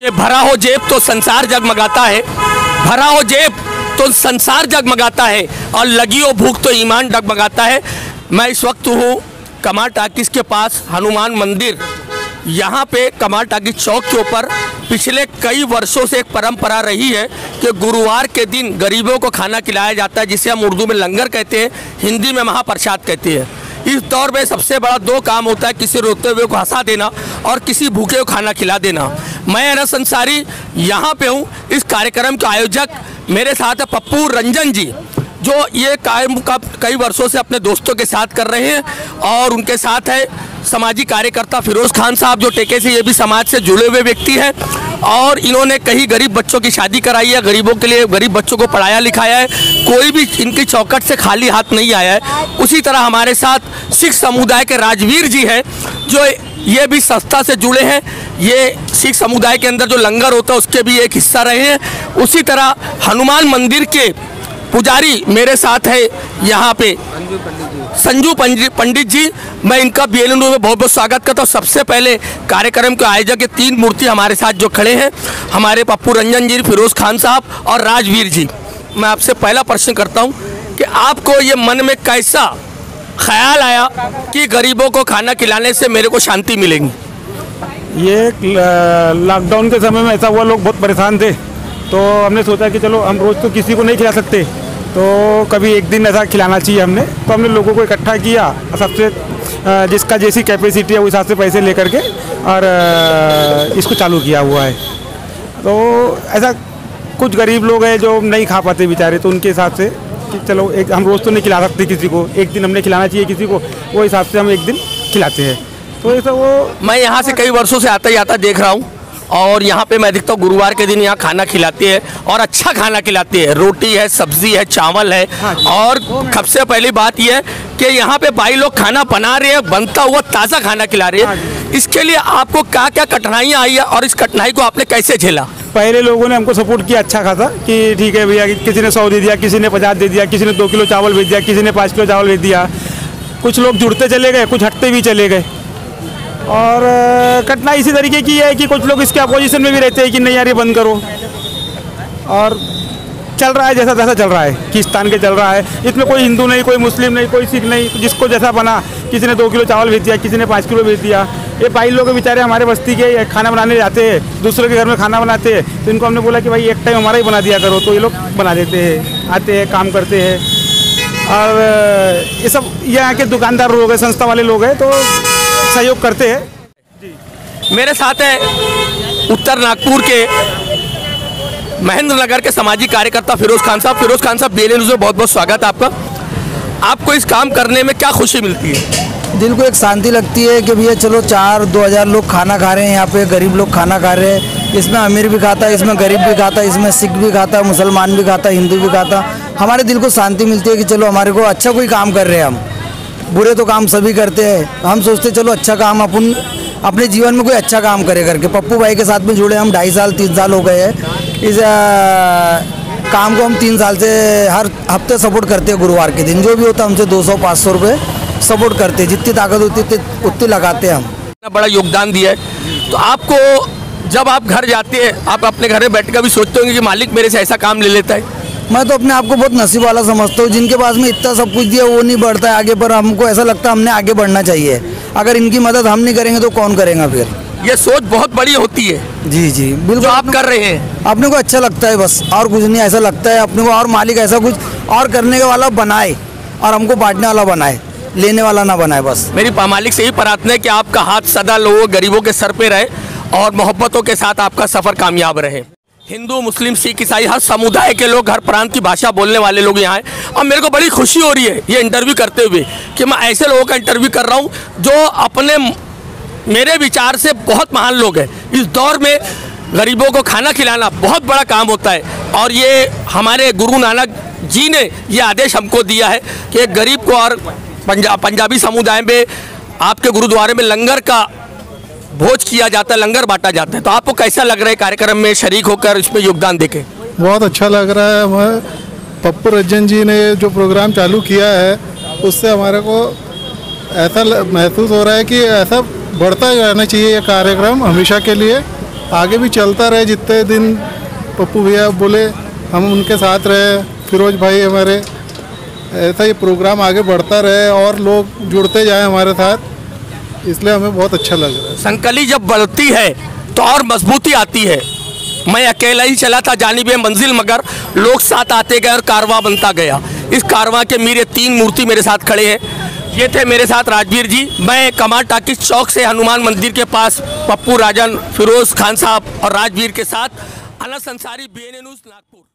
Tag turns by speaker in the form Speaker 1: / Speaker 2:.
Speaker 1: भरा हो जेब तो संसार जगमगाता है, भरा हो जेब तो संसार जगमगाता है और लगी हो भूख तो ईमान डगमगाता है। मैं इस वक्त हूँ कमाल टाकीज के पास हनुमान मंदिर। यहाँ पे कमाल टाकीज चौक के ऊपर पिछले कई वर्षों से एक परंपरा रही है कि गुरुवार के दिन गरीबों को खाना खिलाया जाता है, जिसे हम उर्दू में लंगर कहते हैं, हिंदी में महाप्रसाद कहते हैं। इस दौर में सबसे बड़ा दो काम होता है, किसी रोते हुए को हंसा देना और किसी भूखे को खाना खिला देना। मैं अनस अंसारी यहाँ पे हूँ। इस कार्यक्रम के आयोजक मेरे साथ है पप्पू रंजन जी, जो ये कायम का कई वर्षों से अपने दोस्तों के साथ कर रहे हैं, और उनके साथ है सामाजिक कार्यकर्ता फिरोज़ खान साहब, जो टेके से ये भी समाज से जुड़े हुए व्यक्ति हैं, और इन्होंने कई गरीब बच्चों की शादी कराई है, गरीबों के लिए गरीब बच्चों को पढ़ाया लिखाया है, कोई भी इनकी चौखट से खाली हाथ नहीं आया है। उसी तरह हमारे साथ सिख समुदाय के राजवीर जी हैं, जो ये भी संस्था से जुड़े हैं। ये सिख समुदाय के अंदर जो लंगर होता है उसके भी एक हिस्सा रहे हैं। उसी तरह हनुमान मंदिर के पुजारी मेरे साथ है यहाँ पे संजू पंडित जी। मैं इनका BLN में बहुत बहुत स्वागत करता हूँ। सबसे पहले कार्यक्रम के आयोजक के तीन मूर्ति हमारे साथ जो खड़े हैं, हमारे पप्पू रंजन जी, फिरोज़ खान साहब और राजवीर जी। मैं आपसे पहला प्रश्न करता हूँ कि आपको ये मन में कैसा ख्याल आया कि गरीबों को खाना खिलाने से मेरे को शांति मिलेगी?
Speaker 2: ये लॉकडाउन के समय में ऐसा हुआ, लोग बहुत परेशान थे, तो हमने सोचा कि चलो हम रोज़ तो किसी को नहीं खिला सकते, तो कभी एक दिन ऐसा खिलाना चाहिए हमने। तो हमने लोगों को इकट्ठा किया, सबसे जिसका जैसी कैपेसिटी है उस हिसाब से पैसे लेकर के और इसको चालू किया हुआ है। तो ऐसा कुछ गरीब लोग हैं जो नहीं खा पाते बेचारे, तो उनके हिसाब से कि चलो एक हम रोज़ तो नहीं खिला सकते किसी को, एक दिन हमने खिलाना चाहिए किसी को, वो हिसाब से हम एक दिन खिलाते हैं। तो ऐसा वो
Speaker 1: मैं यहाँ से कई वर्षों से आता देख रहा हूँ, और यहाँ पे मैं देखता हूँ गुरुवार के दिन यहाँ खाना खिलाते हैं और अच्छा खाना खिलाते हैं। रोटी है, सब्जी है, चावल है, और सबसे पहली बात यह है कि यहाँ पे भाई लोग खाना बना रहे हैं, बनता हुआ ताज़ा खाना खिला रहे हैं। इसके लिए आपको क्या क्या कठिनाइयाँ आई है और इस कठिनाई को आपने कैसे झेला?
Speaker 2: पहले लोगों ने हमको सपोर्ट किया अच्छा खासा कि ठीक है भैया, किसी ने 100 दे दिया, किसी ने 50 दे दिया, किसी ने 2 किलो चावल भेज दिया, किसी ने 5 किलो चावल भेज दिया। कुछ लोग जुड़ते चले गए, कुछ हटते भी चले गए। और कठिनाई इसी तरीके की है कि कुछ लोग इसके अपोजिशन में भी रहते हैं कि नहीं यार ये बंद करो, और चल रहा है जैसा जैसा चल रहा है, पाकिस्तान के चल रहा है। इसमें कोई हिंदू नहीं, कोई मुस्लिम नहीं, कोई सिख नहीं, जिसको जैसा बना, किसी ने 2 किलो चावल भेज दिया, किसी ने 5 किलो भेज दिया। ये भाई लोग बेचारे हमारे बस्ती के खाना बनाने जाते हैं, दूसरे के घर में खाना बनाते हैं, तो इनको हमने बोला कि भाई एक टाइम हमारा ही बना दिया करो, तो ये लोग बना देते हैं, आते हैं, काम करते हैं। और ये सब यहाँ के दुकानदार लोग हैं, संस्था वाले लोग हैं, तो सहयोग करते हैं जी।
Speaker 1: मेरे साथ है उत्तर नागपुर के महेंद्र नगर के सामाजिक कार्यकर्ता फिरोज़ खान साहब। फिरोज़ खान साहब, BLN में बहुत बहुत स्वागत है आपका। आपको इस काम करने में क्या खुशी मिलती है?
Speaker 3: दिल को एक शांति लगती है कि भैया चलो 4-2000 लोग खाना खा रहे हैं, यहाँ पे गरीब लोग खाना खा रहे हैं। इसमें अमीर भी खाता है, इसमें गरीब भी खाता है, इसमें सिख भी खाता है, मुसलमान भी खाता है, हिंदू भी खाता है। हमारे दिल को शांति मिलती है कि चलो हमारे को अच्छा कोई काम कर रहे हैं हम। बुरे तो काम सभी करते हैं, हम सोचते चलो अच्छा काम अपन अपने जीवन में कोई अच्छा काम करे करके। पप्पू भाई के साथ में जुड़े हम 2.5 साल 3 साल हो गए हैं। इस काम को हम 3 साल से हर हफ्ते सपोर्ट करते हैं। गुरुवार के दिन जो भी होता है हमसे 200-500 रुपये सपोर्ट करते हैं, जितनी ताकत होती है उतनी लगाते हैं हम।
Speaker 1: बड़ा योगदान दिया है। तो आपको जब आप घर जाते हैं, आप अपने घर में बैठ कर भी सोचते होंगे कि मालिक मेरे से ऐसा काम ले लेता है?
Speaker 3: मैं तो अपने आप को बहुत नसीब वाला समझता हूँ, जिनके पास में इतना सब कुछ दिया वो नहीं बढ़ता है आगे, पर हमको ऐसा लगता है हमने आगे बढ़ना चाहिए। अगर इनकी मदद हम नहीं करेंगे तो कौन करेगा फिर?
Speaker 1: ये सोच बहुत बड़ी होती है।
Speaker 3: जी जी बिल्कुल,
Speaker 1: आप कर रहे हैं,
Speaker 3: अपने को अच्छा लगता है बस, और कुछ नहीं। ऐसा लगता है अपने को और मालिक ऐसा कुछ और करने के वाला बनाए और हमको बांटने वाला बनाए, लेने वाला ना बनाए। बस
Speaker 1: मेरी मालिक से ही प्रार्थना है कि आपका हाथ सदा लोगों गरीबों के सर पे रहे और मोहब्बतों के साथ आपका सफ़र कामयाब रहे। हिंदू, मुस्लिम, सिख, ईसाई, हर समुदाय के लोग, हर प्रांत की भाषा बोलने वाले लोग यहाँ हैं। और मेरे को बड़ी खुशी हो रही है ये इंटरव्यू करते हुए कि मैं ऐसे लोगों का इंटरव्यू कर रहा हूँ जो अपने मेरे विचार से बहुत महान लोग हैं। इस दौर में गरीबों को खाना खिलाना बहुत बड़ा काम होता है, और ये हमारे गुरु नानक जी ने ये आदेश हमको दिया है कि एक गरीब को, और पंजाबी समुदाय में आपके गुरुद्वारे में लंगर का भोज किया जाता है, लंगर बांटा जाता है। तो आपको कैसा लग रहा है कार्यक्रम में शरीक होकर इसमें योगदान देके?
Speaker 4: बहुत अच्छा लग रहा है हमें। पप्पू रंजन जी ने जो प्रोग्राम चालू किया है उससे हमारे को ऐसा महसूस हो रहा है कि ऐसा बढ़ता रहना चाहिए ये कार्यक्रम हमेशा के लिए, आगे भी चलता रहे, जितने दिन पप्पू भैया बोले हम उनके साथ रहे, फिरोज भाई हमारे, ऐसा ये प्रोग्राम आगे बढ़ता रहे और लोग जुड़ते जाए हमारे साथ, इसलिए हमें बहुत अच्छा लग रहा है।
Speaker 1: संकली जब बढ़ती है तो और मजबूती आती है। मैं अकेला ही चला था जानिबे मंजिल, मगर लोग साथ आते गए और कारवां बनता गया। इस कारवां के मेरे 3 मूर्ति मेरे साथ खड़े हैं। ये थे मेरे साथ राजवीर जी। मैं कमाल टाकिस चौक से हनुमान मंदिर के पास पप्पू राजन, फिरोज खान साहब और राजवीर के साथ अनस अंसारी, BNA न्यूज़, नागपुर।